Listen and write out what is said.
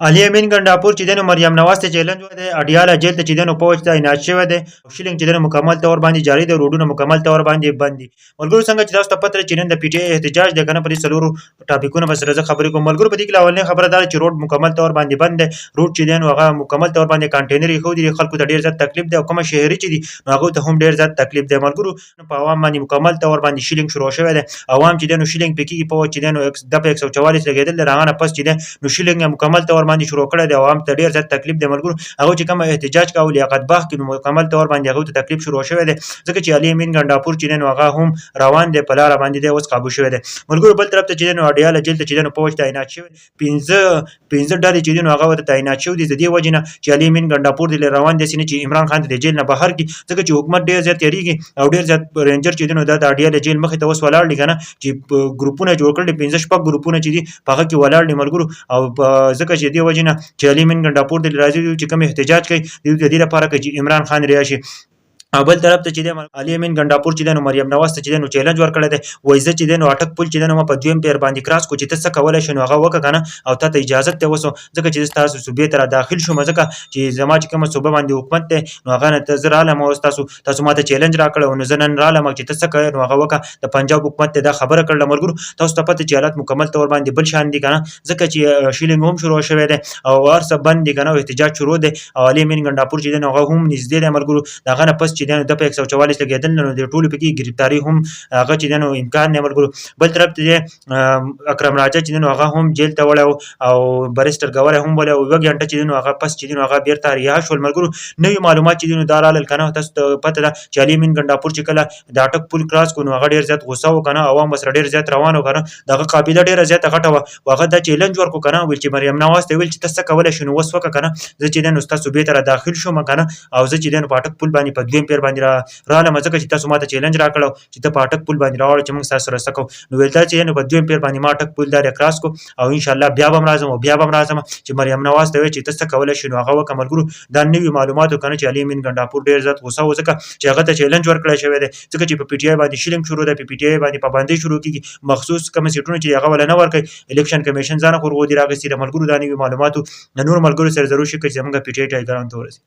علي امین ګنډاپور چې دنو مریم نواز ته چیلنج ورکړی اډیاله جیل ته چې دنو پوج تعینات شوی دی شیلینګ چې دنو مکمل تور باندې جاری دی روډونه مکمل تور باندې بند دي ملګرو څنګه چې تاسو ته پته چې نن د پی ټی آی احتجاج دی کنه په دې څلورو ټاپیکونو بس راځه خبرې کوم ملګرو په دې کې اولنې خبره ده چې روډ مکمل تور باندې بند دی روډ چې دنو هغه مکمل تور باندې کانټینر یې خو دي خلکو ته ډیر زیات تکلیف دی او کوم شهري چې دي نو هغه ته هم ډیر زیات تکلیف دی ملګرو په عوام باندې مکمل تور باندې شیلینګ شروع شوی دی عوام چې دنو شیلینګ پکې په چې دنو د 144 لګیدل راغانه پس چې نو شیلینګ مکمل تور باندې شروع کړی دی عوام ته ډیر زیات تکلیف دی ملګرو هغه چې کوم احتجاج کاوه لیاقت باغ کې نو مکمل تور باندې هغه ته تکلیف شروع شوی دی ځکه چې علي امین ګنډاپور چې نو هغه هم روان دی په لار باندې دی اوس قابو شوی دی ملګرو بل طرف ته چې نو اډیاله جیل ته چې نو پوج تعینات شوی 15 ډالۍ چې نو هغه ته تعینات شوی دی د دې وجنه چې علي امین ګنډاپور دی روان دي سینې چې عمران خان د جیل نه بهر کی ځکه چې حکومت ډیر زیات یریږي او ډیر زیات رینجر چې نو د اډیاله جیل مخې ته اوس ولاړ دي کنه چې ګروپونه جوړ کړل 15 شپږ ګروپونه چې دي په هغه کې ولاړ دي ملګرو او ځکه چې دی وجنه چې علي امین ګنډاپور دی راځي چې کوم احتجاج کوي د دې لپاره چې عمران خان راشي او بل طرف ته چې د علي امین ګنډاپور چې د مریم نواز ته چې د چیلنج ورکړی دی وایي زه چې د اټک پل چې د په دویم پیر باندې کراس کو چې ته څه کولای شې نو هغه وکړه کنه او ته اجازه ته وسو ځکه چې تاسو صوبې ته داخل شوم ځکه چې زما چې کوم صوبه باندې حکومت دی نو هغه نه ته زه رالم او تاسو ماته چیلنج راکړی نو زه نن رالم چې ته څه کوې نو هغه وکړه د پنجاب حکومت ته دا خبره کړله ملګرو تاسو ته پته چې حالات مکمل تور باندې بل شان دي کنه ځکه چې شیلینګ هم شروع شوی دی او هر څه بند دي کنه احتجاج شروع دی او علي امین ګنډاپور چې د هغه هم نږدې دی ملګرو دغه نه پس چې د 144 لګیدل نو د ټولو پکې گرفتاری هم هغه چې نو امکان نه ملګرو بل طرف ته اکرم راجا چې نو هغه هم جیل ته وړو او بریسټر ګوره هم ولا او وګ چې نو هغه پس چې نو هغه بیرته ریا شول ملګرو نوې معلومات چې نو دارال کنه تاسو ته پته ده چې علي امین ګنډاپور چې کله د اټک پل کراس کو نو هغه ډیر زیات غوسه وکنه عوام بس ډیر زیات روانو کنه دغه قابلیت ډیر زیات غټه وغه د چیلنج ورکو کنه ویل چې مریم نواز ته ویل چې تاسو کولای شنو وسوکه کنه زه چې نو تاسو به تر داخل شوم کنه او زه چې نو اټک پل باندې په دویم پیر باندې را ځکه چې تاسو ماته چیلنج راکړو چې ته پاټک پل باندې راوړ چې موږ تاسو سره سکو نو ویل چې نو په دویم پیر باندې ماټک پل دار کراس کو او ان شاء الله بیا به راځم او بیا به راځم چې مریم نواز ته چې تاسو کولای شئ نو هغه وکملګرو دا نوې معلوماتو کنه چې علي امین ګنډاپور ډیر زیات غوسه و ځکه چې هغه ته چیلنج ورکړی شوی دی ځکه چې په پی ټی آی باندې شیلینګ شروع ده په پی ټی آی باندې پابندي شروع کیږي مخصوص کوم سیټونه چې هغه ول نه ورکړي الیکشن کمیشن ځان خو ورغو دی راغسي د ملګرو د نوې معلوماتو د نور ملګرو سره ضروري شي چې موږ پی ټی آی ټایګران تورسي